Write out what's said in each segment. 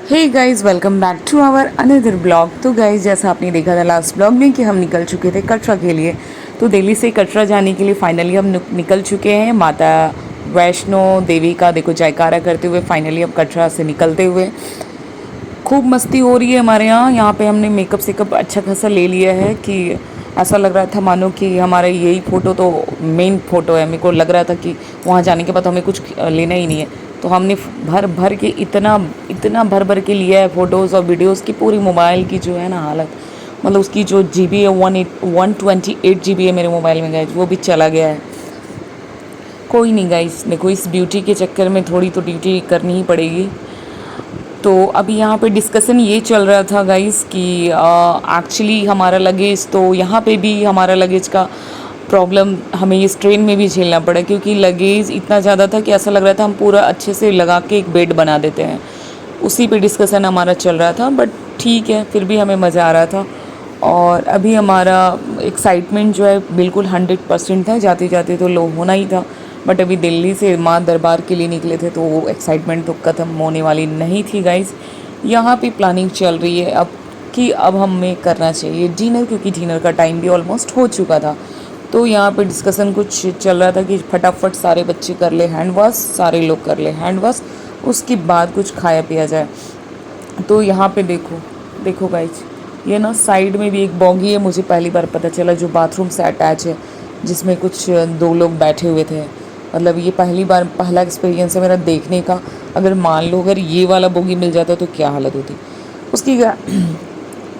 Hey guys, welcome back to our another blog. तो guys, जैसा आपने देखा था लास्ट ब्लॉग में कि हम निकल चुके थे कटरा के लिए। तो दिल्ली से कटरा जाने के लिए फाइनली हम निकल चुके हैं। माता वैष्णो देवी का देखो जयकारा करते हुए फाइनली अब कटरा से निकलते हुए खूब मस्ती हो रही है हमारे यहाँ पे हमने मेकअप सेकअप अच्छा खासा ले लिया है कि ऐसा लग रहा था मानो कि हमारा यही फ़ोटो तो मेन फ़ोटो है। मेरे को लग रहा था कि वहाँ जाने के बाद हमें कुछ लेना ही नहीं है। तो हमने भर भर के इतना इतना भर भर के लिया है फ़ोटोज़ और वीडियोज़ की। पूरी मोबाइल की जो है ना हालत, मतलब उसकी जो GB है 128 GB है मेरे मोबाइल में गाइज, वो भी चला गया है। कोई नहीं गाइज, देखो इस ब्यूटी के चक्कर में थोड़ी तो ड्यूटी करनी ही पड़ेगी। तो अभी यहाँ पे डिस्कशन ये चल रहा था गाइस कि एक्चुअली हमारा लगेज, तो यहाँ पे भी हमारा लगेज का प्रॉब्लम हमें इस ट्रेन में भी झेलना पड़ा, क्योंकि लगेज इतना ज़्यादा था कि ऐसा लग रहा था हम पूरा अच्छे से लगा के एक बेड बना देते हैं। उसी पे डिस्कशन हमारा चल रहा था, बट ठीक है, फिर भी हमें मज़ा आ रहा था। और अभी हमारा एक्साइटमेंट जो है बिल्कुल 100% था। जाते जाते तो लो होना ही था, बट अभी दिल्ली से माँ दरबार के लिए निकले थे तो वो एक्साइटमेंट तो ख़त्म होने वाली नहीं थी गाइज़। यहाँ पे प्लानिंग चल रही है अब कि अब हमें करना चाहिए डिनर, क्योंकि डिनर का टाइम भी ऑलमोस्ट हो चुका था। तो यहाँ पे डिस्कशन कुछ चल रहा था कि फटाफट सारे बच्चे कर ले हैंड वॉश, सारे लोग कर ले हैंड वॉश, उसके बाद कुछ खाया पिया जाए। तो यहाँ पे देखो देखो गाइज, ये ना साइड में भी एक बॉगी है, मुझे पहली बार पता चला, जो बाथरूम से अटैच है, जिसमें कुछ दो लोग बैठे हुए थे। मतलब ये पहला एक्सपीरियंस है मेरा देखने का। अगर मान लो अगर ये वाला बोगी मिल जाता तो क्या हालत होती उसकी।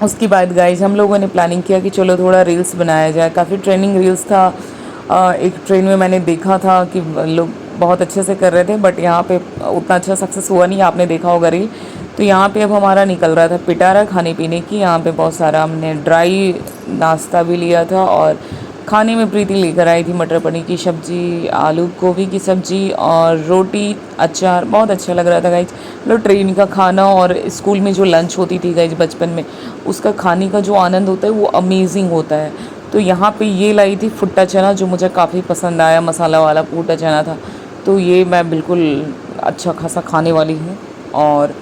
उसके बाद गाइज हम लोगों ने प्लानिंग किया कि चलो थोड़ा रील्स बनाया जाए। काफ़ी ट्रेंडिंग रील्स था। एक ट्रेन में मैंने देखा था कि लोग बहुत अच्छे से कर रहे थे, बट यहाँ पे उतना अच्छा सक्सेस हुआ नहीं, आपने देखा होगा रील। तो यहाँ पे अब हमारा निकल रहा था पिटारा खाने पीने की। यहाँ पे बहुत सारा हमने ड्राई नाश्ता भी लिया था, और खाने में प्रीति लेकर आई थी मटर पनीर की सब्ज़ी, आलू गोभी की सब्ज़ी और रोटी, अचार। बहुत अच्छा लग रहा था गाइज। मतलब ट्रेन का खाना और स्कूल में जो लंच होती थी गाइज बचपन में, उसका खाने का जो आनंद होता है वो अमेजिंग होता है। तो यहाँ पे ये लाई थी फुट्टा चना, जो मुझे काफ़ी पसंद आया, मसाला वाला फुट्टा चना था। तो ये मैं बिल्कुल अच्छा खासा खाने वाली हूँ। और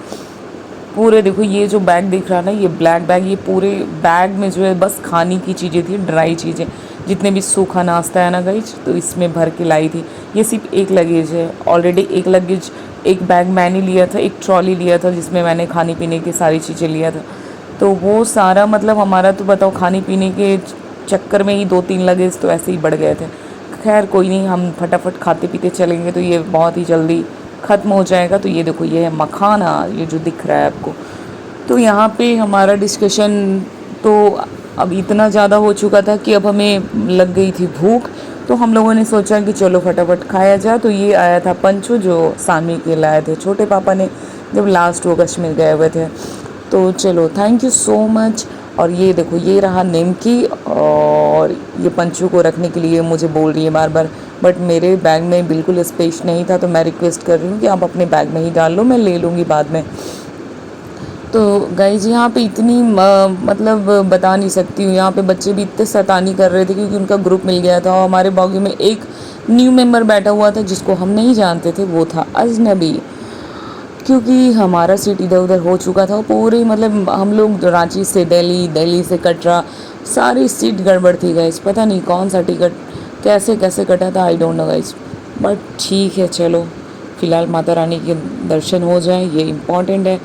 पूरे देखो ये जो बैग दिख रहा है ना, ये ब्लैक बैग, ये पूरे बैग में जो है बस खाने की चीज़ें थी, ड्राई चीज़ें, जितने भी सूखा नाश्ता है ना गाइज, तो इसमें भर के लाई थी। ये सिर्फ एक लगेज है, ऑलरेडी एक लगेज, एक बैग मैंने लिया था, एक ट्रॉली लिया था जिसमें मैंने खाने पीने की सारी चीज़ें लिया था। तो वो सारा मतलब हमारा तो बताओ खाने पीने के चक्कर में ही 2-3 लगेज तो ऐसे ही बढ़ गए थे। खैर कोई नहीं, हम फटाफट खाते पीते चलेंगे तो ये बहुत ही जल्दी ख़त्म हो जाएगा। तो ये देखो, ये है मखाना, ये जो दिख रहा है आपको। तो यहाँ पे हमारा डिस्कशन तो अब इतना ज़्यादा हो चुका था कि अब हमें लग गई थी भूख। तो हम लोगों ने सोचा कि चलो फटाफट खाया जाए। तो ये आया था पंचो, जो सामी के लाए थे छोटे पापा ने जब लास्ट वो कश्मीर गए हुए थे। तो चलो थैंक यू सो मच। और ये देखो, ये रहा निमकी, और ये पंचू को रखने के लिए मुझे बोल रही है बार बार, बट मेरे बैग में बिल्कुल स्पेस नहीं था। तो मैं रिक्वेस्ट कर रही हूँ कि आप अपने बैग में ही डाल लो, मैं ले लूँगी बाद में। तो गाइज यहाँ पे इतनी मतलब बता नहीं सकती हूँ, यहाँ पे बच्चे भी इतने शैतानी कर रहे थे क्योंकि उनका ग्रुप मिल गया था। और हमारे बॉगी में एक न्यू मेंबर बैठा हुआ था जिसको हम नहीं जानते थे, वो था अजनबी। क्योंकि हमारा सीट इधर उधर हो चुका था पूरी, मतलब हम लोग रांची से दिल्ली, दिल्ली से कटरा, सारी सीट गड़बड़ थी गाइज। पता नहीं कौन सा टिकट कैसे कैसे कटा था, I don't know guys. But ठीक है, चलो फ़िलहाल माता रानी के दर्शन हो जाए, ये इम्पॉर्टेंट है।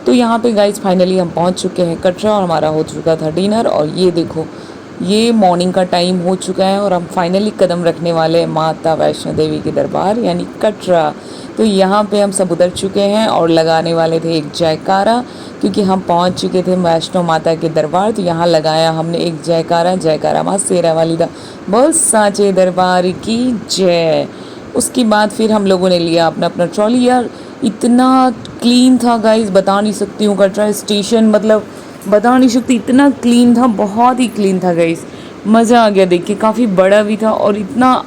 तो यहाँ पे गाइज फाइनली हम पहुँच चुके हैं कटरा, और हमारा हो चुका था डिनर। और ये देखो, ये मॉर्निंग का टाइम हो चुका है और हम फाइनली कदम रखने वाले हैं माता वैष्णो देवी के दरबार यानी कटरा। तो यहाँ पे हम सब उतर चुके हैं और लगाने वाले थे एक जयकारा, क्योंकि हम पहुँच चुके थे वैष्णो माता के दरबार। तो यहाँ लगाया हमने एक जयकारा, जयकारा माँ शेरा वाली दा बहुत साँचे दरबार की जय। उसके बाद फिर हम लोगों ने लिया अपना अपना ट्रॉली। यार इतना क्लीन था गाइस, बता नहीं सकती हूँ। कटरा स्टेशन मतलब बता नहीं सकती, इतना क्लीन था, बहुत ही क्लीन था गाइस। मज़ा आ गया देख के, काफ़ी बड़ा भी था और इतना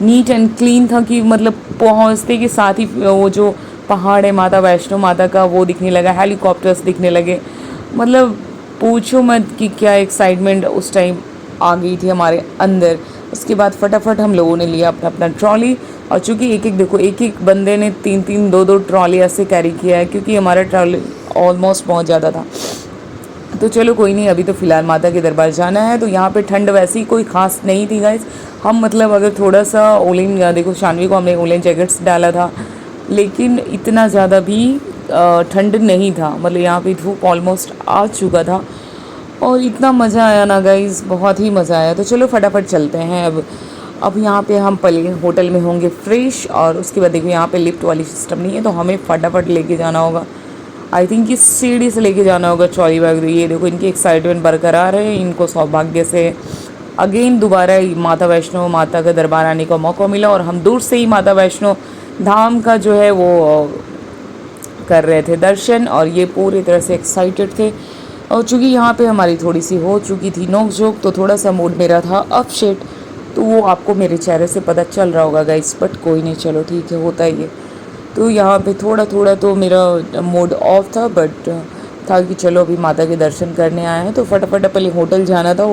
नीट एंड क्लीन था कि मतलब पहुंचते के साथ ही वो जो पहाड़ है माता वैष्णो माता का वो दिखने लगा, हेलीकॉप्टर्स दिखने लगे। मतलब पूछो मत कि क्या एक्साइटमेंट उस टाइम आ गई थी हमारे अंदर। उसके बाद फटाफट हम लोगों ने लिया अपना अपना ट्रॉली। और चूँकि एक एक देखो, एक एक बंदे ने 3-3 2-2 ट्रॉली ऐसे कैरी किया है, क्योंकि हमारा ट्रॉली ऑलमोस्ट पहुंच जाता था। तो चलो कोई नहीं, अभी तो फ़िलहाल माता के दरबार जाना है। तो यहाँ पे ठंड वैसी कोई ख़ास नहीं थी गाइस। हम मतलब अगर थोड़ा सा ओलिन, देखो शानवी को हमने ओलिन जैकेट्स डाला था, लेकिन इतना ज़्यादा भी ठंड नहीं था। मतलब यहाँ पे धूप ऑलमोस्ट आ चुका था और इतना मज़ा आया ना गाइस, बहुत ही मज़ा आया। तो चलो फटाफट चलते हैं अब यहाँ पे हम पहले होटल में होंगे फ्रेश, और उसके बाद देखो यहाँ पे लिफ्ट वाली सिस्टम नहीं है, तो हमें फटाफट लेके जाना होगा। आई थिंक इस सीढ़ी से लेके जाना होगा चौड़ी बाग। ये देखो इनकी एक्साइटमेंट बरकरार है, इनको सौभाग्य से अगेन दोबारा माता वैष्णो माता का दरबार आने का मौका मिला, और हम दूर से ही माता वैष्णो धाम का जो है वो कर रहे थे दर्शन, और ये पूरी तरह से एक्साइटेड थे। और चूँकि यहाँ पे हमारी थोड़ी सी हो चुकी थी नोक झोंक, तो थोड़ा सा मूड मेरा था अपसेट, तो वो आपको मेरे चेहरे से पता चल रहा होगा गाइस, बट कोई नहीं, चलो ठीक है, होता ही है। तो यहाँ पे थोड़ा थोड़ा तो मेरा मूड ऑफ था, बट था कि चलो अभी माता के दर्शन करने आए हैं, तो फटाफट पहले होटल जाना था।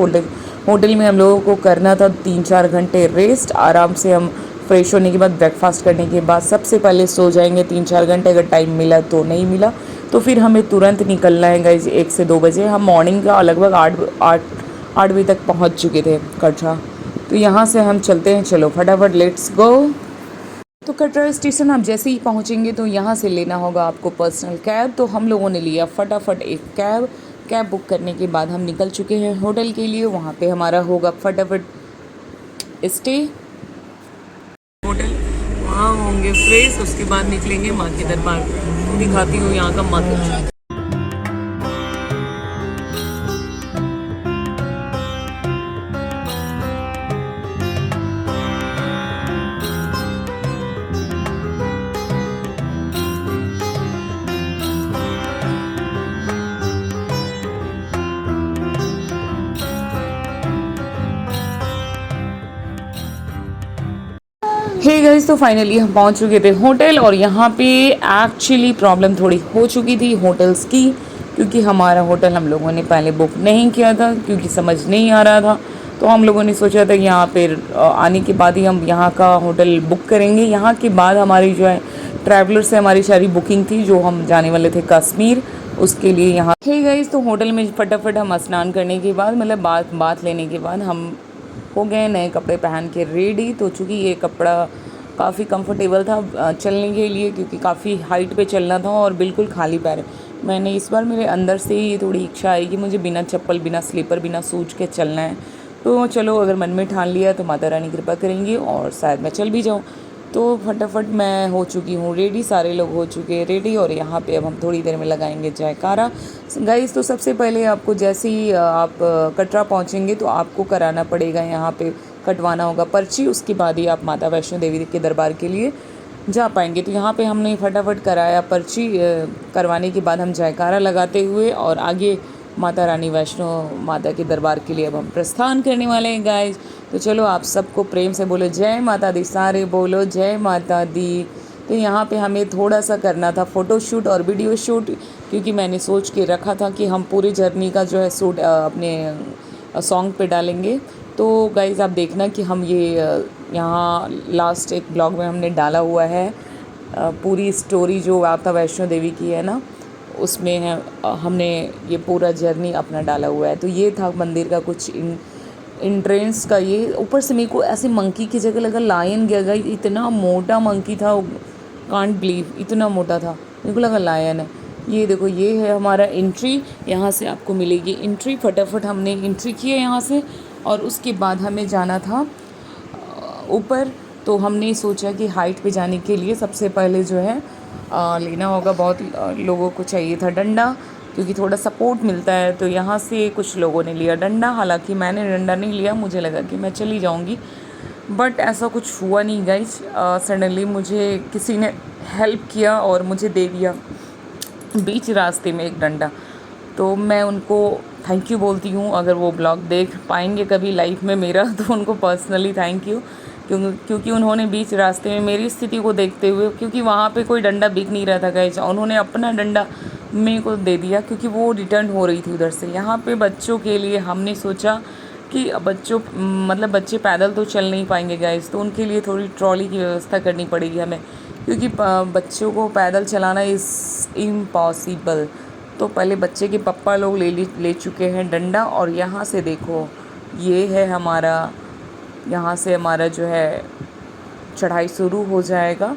होटल में हम लोगों को करना था 3-4 घंटे रेस्ट आराम से। हम फ्रेश होने के बाद ब्रेकफास्ट करने के बाद सबसे पहले सो जाएंगे 3-4 घंटे, अगर टाइम मिला तो, नहीं मिला तो फिर हमें तुरंत निकलना है गाइज 1 से 2 बजे। हम मॉर्निंग का लगभग 8 बजे तक पहुँच चुके थे कटरा। तो यहाँ से हम चलते हैं, चलो फटाफट लेट्स गो। तो कटरा स्टेशन आप जैसे ही पहुँचेंगे तो यहाँ से लेना होगा आपको पर्सनल कैब। तो हम लोगों ने लिया फटाफट एक कैब बुक करने के बाद हम निकल चुके हैं होटल के लिए। वहाँ पे हमारा होगा फटाफट स्टे, होटल, वहाँ होंगे फ्रेश, उसके बाद निकलेंगे माँ के दरबार। दिखाती हूँ यहाँ का मंदिर। हे गाइस, तो फाइनली हम पहुंच चुके थे होटल, और यहाँ पे एक्चुअली प्रॉब्लम थोड़ी हो चुकी थी होटल्स की, क्योंकि हमारा होटल हम लोगों ने पहले बुक नहीं किया था, क्योंकि समझ नहीं आ रहा था। तो हम लोगों ने सोचा था कि यहाँ पे आने के बाद ही हम यहाँ का होटल बुक करेंगे। यहाँ के बाद हमारी जो है ट्रैवलर से हमारी सारी बुकिंग थी, जो हम जाने वाले थे कश्मीर, उसके लिए यहाँ। हे गाइस, तो होटल में फटाफट हम स्नान करने के बाद, मतलब बात लेने के बाद हम हो गए नए कपड़े पहन के रेडी। तो चूँकि ये कपड़ा काफ़ी कंफर्टेबल था चलने के लिए, क्योंकि काफ़ी हाइट पे चलना था और बिल्कुल खाली पैर। मैंने इस बार मेरे अंदर से ही थोड़ी इच्छा आई कि मुझे बिना चप्पल, बिना स्लीपर, बिना शूज के चलना है। तो चलो, अगर मन में ठान लिया तो माता रानी कृपा करेंगी और शायद मैं चल भी जाऊँ। तो फटाफट मैं हो चुकी हूँ रेडी, सारे लोग हो चुके हैं रेडी, और यहाँ पे अब हम थोड़ी देर में लगाएंगे जयकारा। गाइस, तो सबसे पहले आपको जैसे ही आप कटरा पहुँचेंगे तो आपको कराना पड़ेगा, यहाँ पे कटवाना होगा पर्ची, उसके बाद ही आप माता वैष्णो देवी के दरबार के लिए जा पाएंगे। तो यहाँ पे हमने फटाफट कराया पर्ची, करवाने के बाद हम जयकारा लगाते हुए और आगे माता रानी वैष्णो माता के दरबार के लिए अब हम प्रस्थान करने वाले हैं गाइस। तो चलो आप सबको प्रेम से बोलो जय माता दी, सारे बोलो जय माता दी। तो यहाँ पे हमें थोड़ा सा करना था फ़ोटो शूट और वीडियो शूट, क्योंकि मैंने सोच के रखा था कि हम पूरे जर्नी का जो है शूट अपने सॉन्ग पे डालेंगे। तो गाइज़ आप देखना कि हम ये यहाँ लास्ट एक ब्लॉग में हमने डाला हुआ है पूरी स्टोरी जो माता वैष्णो देवी की है ना, उसमें है हमने ये पूरा जर्नी अपना डाला हुआ है। तो ये था मंदिर का कुछ इंट्रेंस का। ये ऊपर से मेरे को ऐसे मंकी की जगह लगा लायन गया, गई इतना मोटा मंकी था, कांट बिलीव इतना मोटा था, मेरे को लगा लायन है। ये देखो, ये है हमारा एंट्री, यहाँ से आपको मिलेगी एंट्री। फटाफट हमने एंट्री किया यहाँ से, और उसके बाद हमें जाना था ऊपर। तो हमने सोचा कि हाइट पे जाने के लिए सबसे पहले जो है लेना होगा, बहुत लोगों को चाहिए था डंडा, क्योंकि थोड़ा सपोर्ट मिलता है। तो यहाँ से कुछ लोगों ने लिया डंडा, हालांकि मैंने डंडा नहीं लिया, मुझे लगा कि मैं चली जाऊँगी, बट ऐसा कुछ हुआ नहीं गाइज। सडनली मुझे किसी ने हेल्प किया और मुझे दे दिया बीच रास्ते में एक डंडा। तो मैं उनको थैंक यू बोलती हूँ, अगर वो ब्लॉग देख पाएंगे कभी लाइफ में मेरा, तो उनको पर्सनली थैंक यू, क्योंकि उन्होंने बीच रास्ते में मेरी स्थिति को देखते हुए, क्योंकि वहाँ पे कोई डंडा बिक नहीं रहा था गाइस, उन्होंने अपना डंडा मेरे को दे दिया, क्योंकि वो रिटर्न हो रही थी उधर से। यहाँ पे बच्चों के लिए हमने सोचा कि बच्चे पैदल तो चल नहीं पाएंगे गाइस, तो उनके लिए थोड़ी ट्रॉली की व्यवस्था करनी पड़ेगी हमें, क्योंकि बच्चों को पैदल चलाना इज़ इम्पॉसिबल। तो पहले बच्चे के पप्पा लोग ले चुके हैं डंडा, और यहाँ से देखो ये है हमारा, यहाँ से हमारा जो है चढ़ाई शुरू हो जाएगा।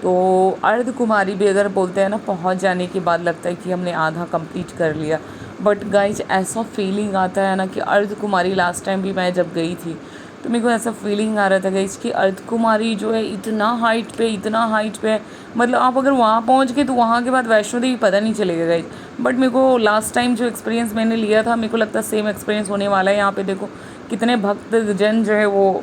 तो अर्ध कुमारी भी अगर बोलते हैं ना, पहुंच जाने के बाद लगता है कि हमने आधा कंप्लीट कर लिया। बट गाइज ऐसा फीलिंग आता है ना कि अर्ध कुमारी लास्ट टाइम भी मैं जब गई थी तो मेरे को ऐसा फीलिंग आ रहा था गाइज कि अर्ध कुमारी जो है इतना हाइट पे है, मतलब आप अगर वहाँ पहुँच गए तो वहाँ के बाद वैष्णो देवी पता नहीं चलेगा गाइज। बट मेरे को लास्ट टाइम जो एक्सपीरियंस मैंने लिया था, मेरे को लगता है सेम एक्सपीरियंस होने वाला है। यहाँ पे देखो कितने भक्त जन जो है वो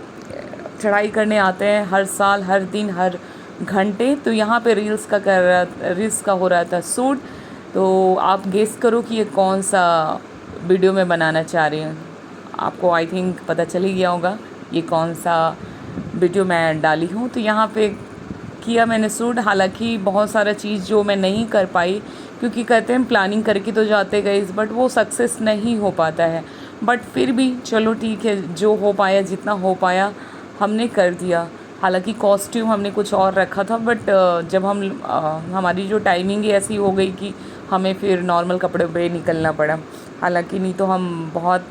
चढ़ाई करने आते हैं हर साल, हर दिन, हर घंटे। तो यहाँ पे रील्स का हो रहा था शूट। तो आप गेस करो कि ये कौन सा वीडियो मैं बनाना चाह रही हूँ। आपको आई थिंक पता चल ही गया होगा ये कौन सा वीडियो मैं डाली हूँ। तो यहाँ पे किया मैंने शूट। हालांकि बहुत सारा चीज़ जो मैं नहीं कर पाई, क्योंकि कहते हैं प्लानिंग करके तो जाते गए, बट वो सक्सेस नहीं हो पाता है। बट फिर भी चलो ठीक है, जो हो पाया, जितना हो पाया हमने कर दिया। हालांकि कॉस्ट्यूम हमने कुछ और रखा था, बट जब हमारी जो टाइमिंग ही ऐसी हो गई कि हमें फिर नॉर्मल कपड़े पे निकलना पड़ा। हालांकि नहीं तो हम बहुत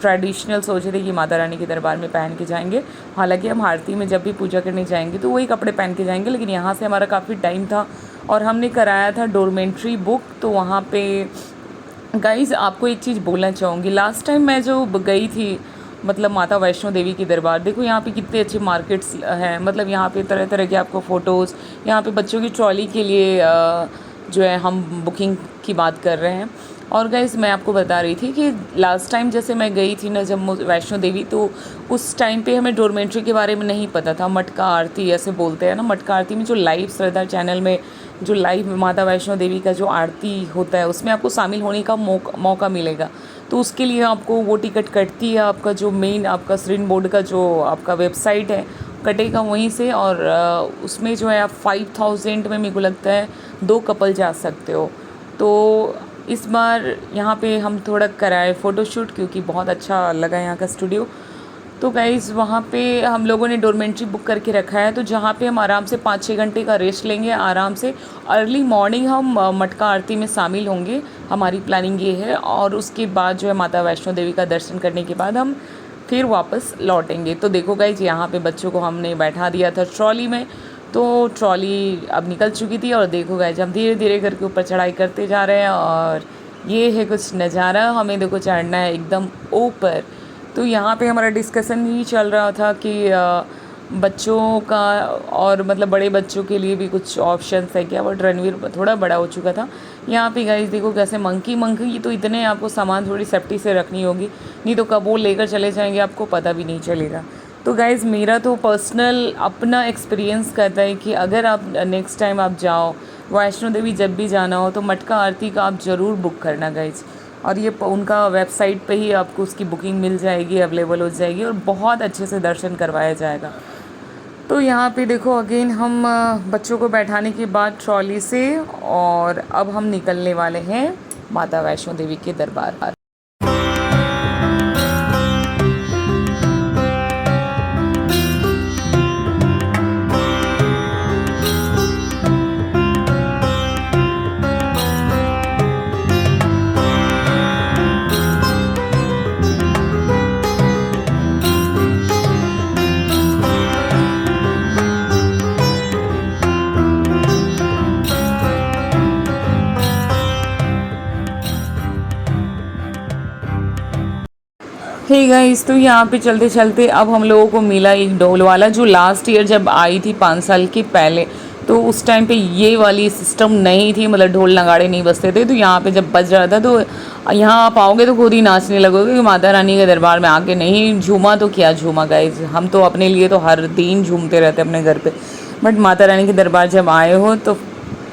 ट्रेडिशनल सोचे थे कि माता रानी के दरबार में पहन के जाएंगे। हालांकि हम आरती में जब भी पूजा करने जाएंगे तो वही कपड़े पहन के जाएंगे, लेकिन यहाँ से हमारा काफ़ी टाइम था और हमने कराया था डोरमेंट्री बुक। तो वहाँ पे गाइज़ आपको एक चीज़ बोलना चाहूँगी, लास्ट टाइम मैं जो गई थी मतलब माता वैष्णो देवी की दरबार, देखो यहाँ पे कितने अच्छे मार्केट्स हैं। मतलब यहाँ पे तरह तरह के आपको फ़ोटोज़, यहाँ पे बच्चों की ट्रॉली के लिए जो है हम बुकिंग की बात कर रहे हैं। और गाइस मैं आपको बता रही थी कि लास्ट टाइम जैसे मैं गई थी ना जब वैष्णो देवी, तो उस टाइम पे हमें डोरमेंट्री के बारे में नहीं पता था। मटका आरती ऐसे बोलते हैं ना, मटका आरती में जो लाइव श्रद्धा चैनल में जो लाइव माता वैष्णो देवी का जो आरती होता है उसमें आपको शामिल होने का मौका मिलेगा। तो उसके लिए आपको वो टिकट कटती है, आपका जो मेन आपका श्रीन बोर्ड का जो आपका वेबसाइट है कटेगा वहीं से। और उसमें जो है आप 5000 में मेरे को लगता है 2 कपल जा सकते हो। तो इस बार यहाँ पे हम थोड़ा कराए फ़ोटोशूट, क्योंकि बहुत अच्छा लगा यहाँ का स्टूडियो। तो गाइज़ वहाँ पे हम लोगों ने डोरमेंट्री बुक करके रखा है, तो जहाँ पे हम आराम से 5-6 घंटे का रेस्ट लेंगे आराम से। अर्ली मॉर्निंग हम मटका आरती में शामिल होंगे, हमारी प्लानिंग ये है। और उसके बाद जो है माता वैष्णो देवी का दर्शन करने के बाद हम फिर वापस लौटेंगे। तो देखो गाइज़ यहाँ पे बच्चों को हमने बैठा दिया था ट्रॉली में, तो ट्रॉली अब निकल चुकी थी। और देखो गाइज़ हम धीरे धीरे करके ऊपर चढ़ाई करते जा रहे हैं, और ये है कुछ नज़ारा। हमें देखो चढ़ना है एकदम ऊपर। तो यहाँ पे हमारा डिस्कशन ही चल रहा था कि बच्चों का और मतलब बड़े बच्चों के लिए भी कुछ ऑप्शंस है क्या। बट रणवीर थोड़ा बड़ा हो चुका था। यहाँ पे गाइस देखो कैसे मंकी तो इतने आपको सामान थोड़ी सेफ्टी से रखनी होगी, नहीं तो कब वो लेकर चले जाएंगे आपको पता भी नहीं चलेगा। तो गाइज़ मेरा तो पर्सनल अपना एक्सपीरियंस कहता है कि अगर आप नेक्स्ट टाइम आप जाओ वैष्णो देवी, जब भी जाना हो तो मटका आरती का आप ज़रूर बुक करना गाइज़। और ये उनका वेबसाइट पे ही आपको उसकी बुकिंग मिल जाएगी, अवेलेबल हो जाएगी, और बहुत अच्छे से दर्शन करवाया जाएगा। तो यहाँ पे देखो अगेन हम बच्चों को बैठाने के बाद ट्रॉली से, और अब हम निकलने वाले हैं माता वैष्णो देवी के दरबार। हे गाइस, तो यहाँ पे चलते चलते अब हम लोगों को मिला एक ढोल वाला, जो लास्ट ईयर जब आई थी 5 साल के पहले, तो उस टाइम पे ये वाली सिस्टम नहीं थी, मतलब ढोल नगाड़े नहीं बजते थे। तो यहाँ पे जब बज रहा था तो यहाँ आप आओगे तो खुद ही नाचने लगोगे, क्योंकि माता रानी के दरबार में आके नहीं झूमा तो क्या झूमा गाइस। हम तो अपने लिए तो हर दिन झूमते रहते अपने घर पे, बट माता रानी के दरबार जब आए हो तो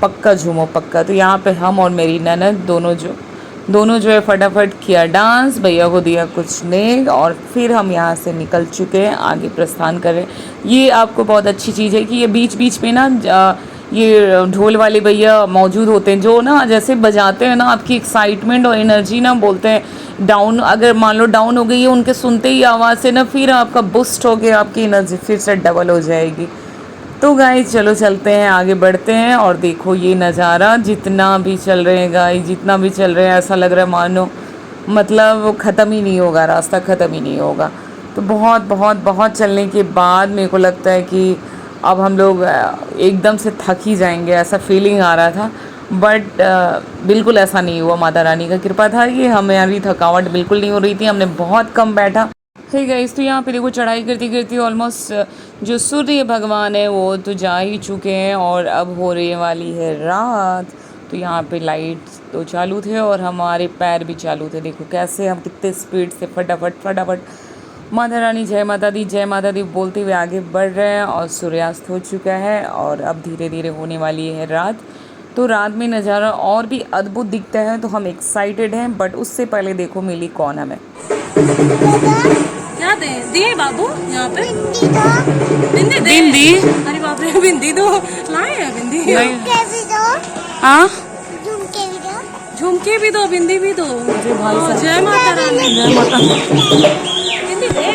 पक्का झूमो पक्का। तो यहाँ पे हम और मेरी ननद दोनों जो है फटाफट किया डांस, भैया को दिया कुछ नेक, और फिर हम यहाँ से निकल चुके हैं, आगे प्रस्थान कर रहे हैं। ये आपको बहुत अच्छी चीज़ है कि ये बीच बीच में ना ये ढोल वाले भैया मौजूद होते हैं, जो ना जैसे बजाते हैं ना आपकी एक्साइटमेंट और एनर्जी ना, बोलते हैं डाउन, अगर मान लो डाउन हो गई है उनके सुनते ही आवाज़ से ना, फिर आपका बूस्ट हो गया, आपकी एनर्जी फिर से डबल हो जाएगी। तो गाइस चलो चलते हैं, आगे बढ़ते हैं। और देखो ये नज़ारा, जितना भी चल रहे हैं गाइस, जितना भी चल रहे हैं, ऐसा लग रहा है मानो मतलब वो ख़त्म ही नहीं होगा, रास्ता ख़त्म ही नहीं होगा। तो बहुत बहुत बहुत चलने के बाद मेरे को लगता है कि अब हम लोग एकदम से थक ही जाएंगे, ऐसा फीलिंग आ रहा था। बट बिल्कुल ऐसा नहीं हुआ, माता रानी का कृपा था कि हमारी थकावट बिल्कुल नहीं हो रही थी, हमने बहुत कम बैठा। हे गाइस, तो यहाँ पे देखो चढ़ाई करती करती ऑलमोस्ट जो सूर्य भगवान है वो तो जा ही चुके हैं और अब हो रही वाली है रात। तो यहाँ पे लाइट्स तो चालू थे और हमारे पैर भी चालू थे। देखो कैसे हम कितने स्पीड से फटाफट फटाफट माता रानी जय माता दी बोलते हुए आगे बढ़ रहे हैं। और सूर्यास्त हो चुका है और अब धीरे धीरे होने वाली है रात। तो रात में नज़ारा और भी अद्भुत दिखता है, तो हम एक्साइटेड हैं। बट उससे पहले देखो मिली कौन हमें। क्या दे दिए बाबू यहाँ पे? बिंदी दे। बिंदी? अरे बाप रे, बिंदी दो लाए हैं बिंदी। हाँ, झुमके भी दो, बिंदी भी दो। जय माता रानी। जय माता। बिंदी दे।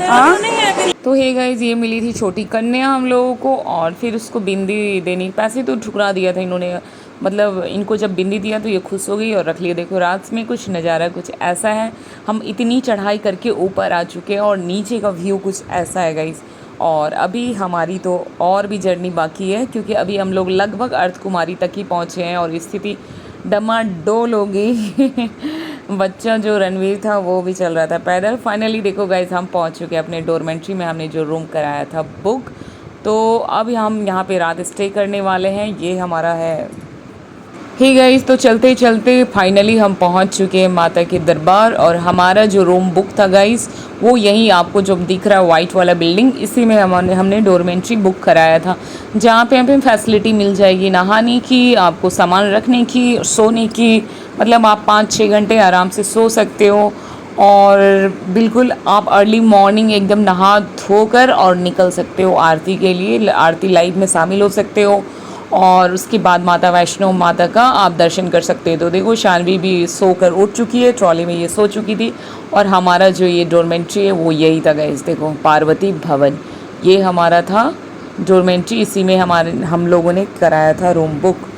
हाँ? नहीं है बिंदी। तो हे गाइज, ये मिली थी छोटी कन्या हम लोगों को और फिर उसको बिंदी देनी, पैसे तो ठुकरा दिया था इन्होंने। मतलब इनको जब बिंदी दिया तो ये खुश हो गई और रख लिया। देखो रात में कुछ नज़ारा कुछ ऐसा है, हम इतनी चढ़ाई करके ऊपर आ चुके हैं और नीचे का व्यू कुछ ऐसा है गाइज। और अभी हमारी तो और भी जर्नी बाकी है, क्योंकि अभी हम लोग लगभग अर्थ कुमारी तक ही पहुँचे हैं और स्थिति डमाडोल हो गई। बच्चा जो रणवीर था वो भी चल रहा था पैदल। फाइनली देखो गाइज, हम पहुंच चुके हैं अपने डोरमेंट्री में, हमने जो रूम कराया था बुक। तो अब हम यहाँ पे रात स्टे करने वाले हैं, ये हमारा है। ही गाइस, तो चलते चलते फाइनली हम पहुंच चुके हैं माता के दरबार। और हमारा जो रूम बुक था गाइस, वो यहीं आपको जो दिख रहा है वाइट वाला बिल्डिंग, इसी में हमने डोरमेंट्री बुक कराया था, जहाँ पे हमें फैसिलिटी मिल जाएगी नहाने की, आपको सामान रखने की, सोने की। मतलब आप 5-6 घंटे आराम से सो सकते हो और बिल्कुल आप अर्ली मॉर्निंग एकदम नहा धोकर और निकल सकते हो आरती के लिए, आरती लाइव में शामिल हो सकते हो। और उसके बाद माता वैष्णो माता का आप दर्शन कर सकते हैं। तो देखो शानवी भी सोकर उठ चुकी है, ट्रॉली में ये सो चुकी थी। और हमारा जो ये डोरमेंट्री है वो यही था गाइस, देखो पार्वती भवन, ये हमारा था डोरमेंट्री, इसी में हम लोगों ने कराया था रूम बुक।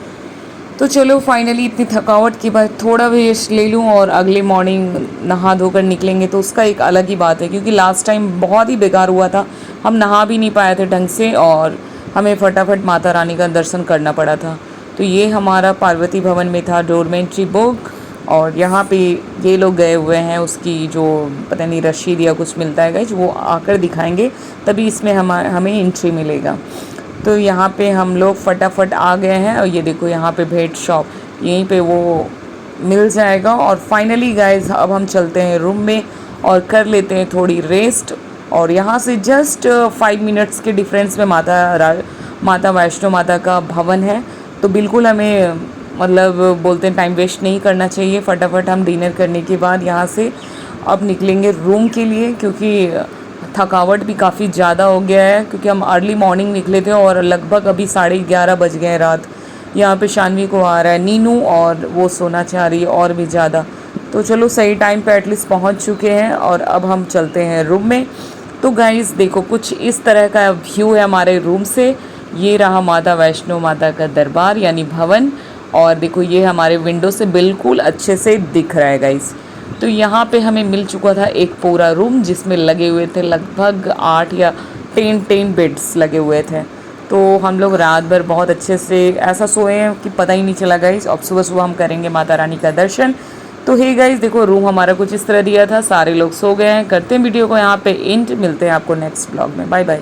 तो चलो फाइनली इतनी थकावट के बाद थोड़ा भी रेस्ट ले लूँ और अगले मॉर्निंग नहा धोकर निकलेंगे तो उसका एक अलग ही बात है। क्योंकि लास्ट टाइम बहुत ही बेकार हुआ था, हम नहा भी नहीं पाए थे ढंग से और हमें फटाफट माता रानी का दर्शन करना पड़ा था। तो ये हमारा पार्वती भवन में था डोरमेंट्री बुक। और यहाँ पे ये लोग गए हुए हैं, उसकी जो पता नहीं रशीद या कुछ मिलता है गाइस, वो आकर दिखाएंगे तभी इसमें हमें एंट्री मिलेगा। तो यहाँ पे हम लोग फटाफट आ गए हैं और ये देखो यहाँ पे भेंट शॉप, यहीं पे वो मिल जाएगा। और फाइनली गाइस अब हम चलते हैं रूम में और कर लेते हैं थोड़ी रेस्ट। और यहाँ से जस्ट 5 मिनट्स के डिफरेंस में माता वैष्णो माता का भवन है। तो बिल्कुल हमें मतलब बोलते हैं टाइम वेस्ट नहीं करना चाहिए। फटाफट हम डिनर करने के बाद यहाँ से अब निकलेंगे रूम के लिए, क्योंकि थकावट भी काफ़ी ज़्यादा हो गया है। क्योंकि हम अर्ली मॉर्निंग निकले थे और लगभग अभी 11:30 बज गए हैं रात। यहाँ पे शानवी को आ रहा है नीनू और वो सोना चाह रही है और भी ज़्यादा। तो चलो सही टाइम पे एटलीस्ट पहुँच चुके हैं और अब हम चलते हैं रूम में। तो गाइस देखो कुछ इस तरह का व्यू है हमारे रूम से। ये रहा माता वैष्णो माता का दरबार यानी भवन। और देखो ये हमारे विंडो से बिल्कुल अच्छे से दिख रहा है गाइस। तो यहाँ पे हमें मिल चुका था एक पूरा रूम, जिसमें लगे हुए थे लगभग 8 या 10 बेड्स लगे हुए थे। तो हम लोग रात भर बहुत अच्छे से ऐसा सोए हैं कि पता ही नहीं चला गाइस। अब सुबह सुबह हम करेंगे माता रानी का दर्शन। तो हे गाइस देखो रूम हमारा कुछ इस तरह दिया था, सारे लोग सो गए हैं। करते हैं वीडियो को यहाँ पे एंड, मिलते हैं आपको नेक्स्ट ब्लॉग में। Bye bye.